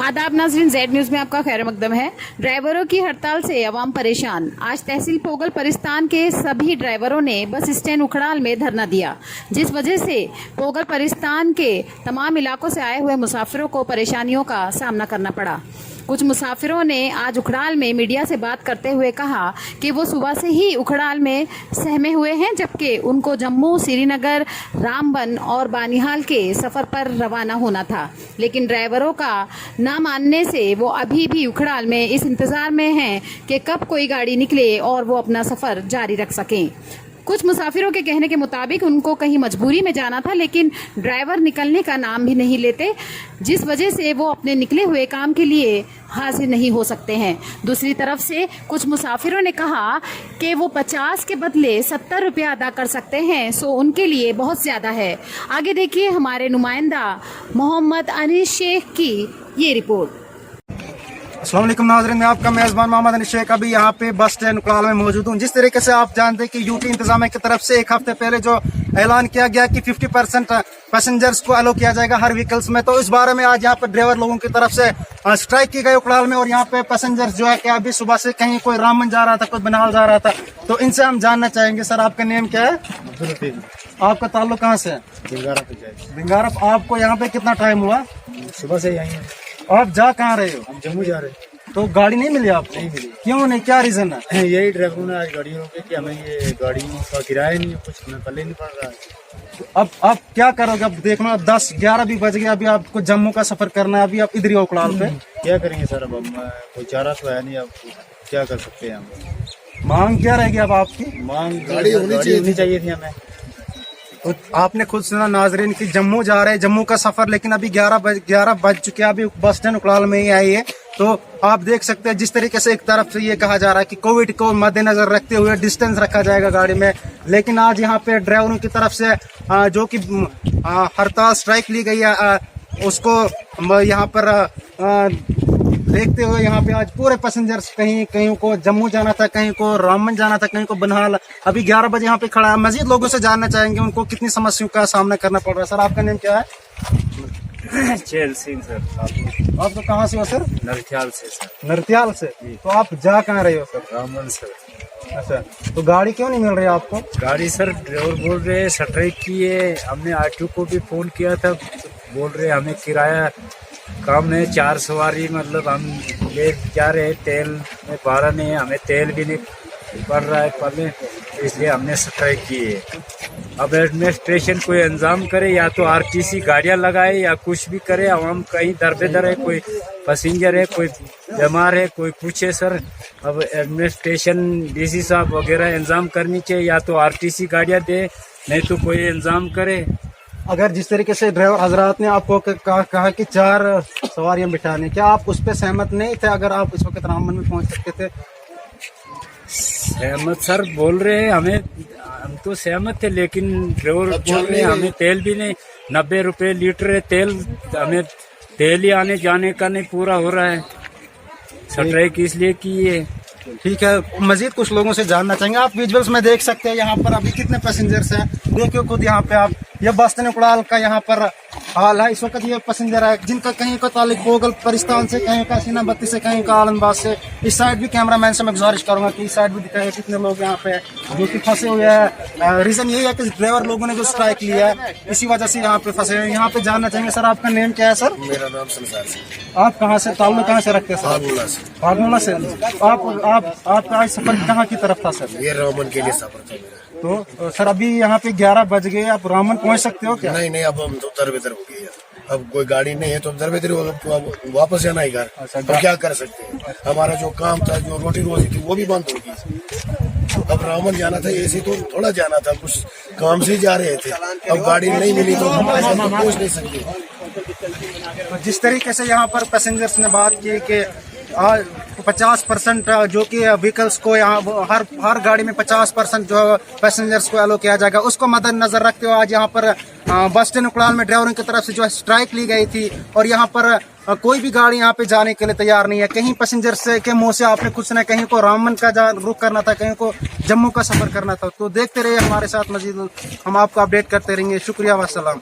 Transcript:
आदाब नाज़रीन, Z news में आपका खैर मकदम है। ड्राइवरों की हड़ताल से अवाम परेशान। आज तहसील पोगल परिस्तान के सभी ड्राइवरों ने बस स्टैंड उखड़ाल में धरना दिया, जिस वजह से पोगल परिस्तान के तमाम इलाकों से आए हुए मुसाफिरों को परेशानियों का सामना करना पड़ा। कुछ मुसाफिरों ने आज उखड़ाल में मीडिया से बात करते हुए कहा कि वो सुबह से ही उखड़ाल में सहमे हुए हैं, जबकि उनको जम्मू, श्रीनगर, रामबन और बानिहाल के सफ़र पर रवाना होना था, लेकिन ड्राइवरों का ना मानने से वो अभी भी उखड़ाल में इस इंतज़ार में हैं कि कब कोई गाड़ी निकले और वो अपना सफ़र जारी रख सकें। कुछ मुसाफिरों के कहने के मुताबिक उनको कहीं मजबूरी में जाना था, लेकिन ड्राइवर निकलने का नाम भी नहीं लेते, जिस वजह से वो अपने निकले हुए काम के लिए हाजिर नहीं हो सकते हैं। दूसरी तरफ से कुछ मुसाफिरों ने कहा कि वो 50 के बदले 70 रुपया अदा कर सकते हैं, सो उनके लिए बहुत ज़्यादा है। आगे देखिए हमारे नुमाइंदा मोहम्मद अनीस शेख की ये रिपोर्ट। अस्सलाम वालेकुम नाज़रीन, मैं आपका मेज़बान मोहम्मद अनीस शेख अभी यहाँ पे बस स्टैंड उखड़ाल में मौजूद हूँ। जिस तरीके से आप जानते हैं कि यूटी इंतजामिया की तरफ से एक हफ्ते पहले जो ऐलान किया गया कि 50% पैसेंजर्स को अलो किया जाएगा हर व्हीकल्स में, तो इस बारे में आज यहाँ पर ड्राइवर लोगों की तरफ से स्ट्राइक की गई उखड़ाल में। और यहाँ पे पैसेंजर्स जो है कि अभी सुबह से कहीं कोई रामबन जा रहा था, कोई बनाल जा रहा था, तो इनसे हम जानना चाहेंगे। सर, आपका नेम क्या है? आपका ताल्लुक कहाँ से है? बिंगारा। आपको यहाँ पे कितना टाइम हुआ? सुबह से यहीं हैं। आप जा कहाँ रहे हो? हम जम्मू जा रहे हैं। तो गाड़ी नहीं मिली आपको? नहीं मिली। क्यों नहीं, क्या रीजन है? यही ड्राइवरों ने आज गाड़ी रोके कि हमें ये गाड़ियों का किराया नहीं है, कुछ हमें पल्ले नहीं पड़ रहा है। अब आप क्या करोगे? अब देख लो, अब 10-11 भी बज गए, अभी आपको जम्मू का सफर करना है, अभी आप इधर ही उखड़ाल पे क्या करेंगे सर? अब हम कोई चारा तो है नहीं, अब क्या कर सकते हैं हम? मांग क्या रहेगी अब आपकी? मांग गाड़ी होनी चाहिए थी हमें। तो आपने खुद सुना नाजरीन की जम्मू जा रहे हैं, जम्मू का सफर, लेकिन अभी 11 बज चुके हैं, अभी बस स्टैंड उखड़ाल में ही आई है। तो आप देख सकते हैं जिस तरीके से एक तरफ से ये कहा जा रहा है कि कोविड को मद्देनजर रखते हुए डिस्टेंस रखा जाएगा गाड़ी में, लेकिन आज यहाँ पे ड्राइवरों की तरफ से जो कि हड़ताल स्ट्राइक ली गई है, उसको यहाँ पर देखते हुए यहाँ पे आज पूरे पैसेंजर्स कहीं को जम्मू जाना था, कहीं को रामबन जाना था, कहीं को बनहाल, अभी 11 बजे यहाँ पे खड़ा है। मजीद लोगों से जानना चाहेंगे उनको कितनी समस्याओं का सामना करना पड़ रहा है। सर, आपका नेम क्या है? चेल सिंह सर। आप तो कहाँ से हो सर? नरथियाल से सर। नरथियाल से। तो आप जा कहाँ रहे हो सर? रामबन सर। अच्छा, तो गाड़ी क्यों नहीं मिल रही आपको? गाड़ी सर ड्राइवर बोल रहे स्ट्राइक की है, हमने आरटीओ को भी फोन किया था, बोल रहे हमें किराया कम है, 4 सवारी मतलब हम ले जा रहे हैं, तेल में 12 नहीं है, हमें तेल भी नहीं पड़ रहा है पहले, इसलिए हमने स्ट्राइक की है। अब एडमिनिस्ट्रेशन कोई इंतजाम करे, या तो आरटीसी गाड़ियां लगाए या कुछ भी करे। अब हम कहीं दर बेदर है, कोई पैसेंजर है, कोई बीमार है, कोई कुछ है सर। अब एडमिनिस्ट्रेशन डीसी साहब वगैरह इंतजाम करनी चाहिए, या तो आरटीसी गाड़ियां दे, नहीं तो कोई इंतजाम करे। अगर जिस तरीके से ड्राइवर हजरात ने आपको कहा कि 4 सवारियां बिठाने, क्या आप उस पर सहमत नहीं थे? अगर आप इस वक्त रामबन में पहुंच सकते थे? सहमत सर बोल रहे हैं हमें, हम तो सहमत थे, लेकिन ड्राइवर बोल रहे हैं हमें तेल भी नहीं, 90 रुपए लीटर है तेल, हमें तेल ही आने जाने का नहीं पूरा हो रहा है। स्ट्राइक इसलिए की है। ठीक है, मजीद कुछ लोगों से जानना चाहेंगे। आप विजुअल्स में देख सकते हैं यहाँ पर अभी कितने पैसेंजर्स हैं, देखिए खुद यहाँ पे आप। ये बस स्टैंड उखड़ाल का यहाँ पर हाल है। इस वक्त ये पैसेंजर है जिनका कहीं का ताल्लुक पोगल परिस्तान से, कहीं का सीनाबत्ती से, कहीं का आलमबाग से। इस साइड भी कैमरामैन से मैं गुजारिश करूंगा कि इस साइड भी दिखाए कितने लोग यहाँ पे जो कि फंसे हुए हैं। रीजन यही है कि ड्राइवर लोगों ने जो स्ट्राइक लिया है, इसी वजह से यहाँ पे फंसे हुए। यहाँ पे जानना चाहेंगे सर, आपका नेम क्या है सर? मेरा नाम संसार सिंह। आप कहाँ से, ताल्लुक कहाँ से रखते हैं सर? फार्मूला से। आपका आज सफर कहाँ की तरफ था सर? ये रामबन के लिए सफर था मेरा। तो सर अभी यहाँ पे 11 बज गए, आप रामबन पहुँच सकते हो क्या? नहीं, अब हम तो दर बेदर हो गए। अब कोई गाड़ी नहीं है तो दर बेदर वापस जाना है घर। अब क्या कर सकते हैं? हमारा जो काम था, जो रोटी रोजी थी, वो भी बंद हो गई। अब रामबन जाना था, ऐसे तो थोड़ा जाना था, कुछ काम से जा रहे थे। अब गाड़ी नहीं मिली तो हम ऐसा तो पहुँच नहीं सकते। जिस तरीके से यहाँ पर पैसेंजर्स ने बात की कि 50% जो कि व्हीकल्स को यहाँ हर गाड़ी में 50% जो पैसेंजर्स को अलो किया जाएगा, उसको मद्देनजर रखते हुए आज यहाँ पर बस स्टैंड उखड़ाल में ड्राइवरों की तरफ से जो है स्ट्राइक ली गई थी। और यहाँ पर कोई भी गाड़ी यहाँ पे जाने के लिए तैयार नहीं है। कहीं पैसेंजर्स के मुंह से आपने कुछ न, कहीं को रामबन का रुख करना था, कहीं को जम्मू का सफर करना था। तो देखते रहिए हमारे साथ, मजीद हम आपको अपडेट करते रहेंगे। शुक्रिया, वस्सलाम।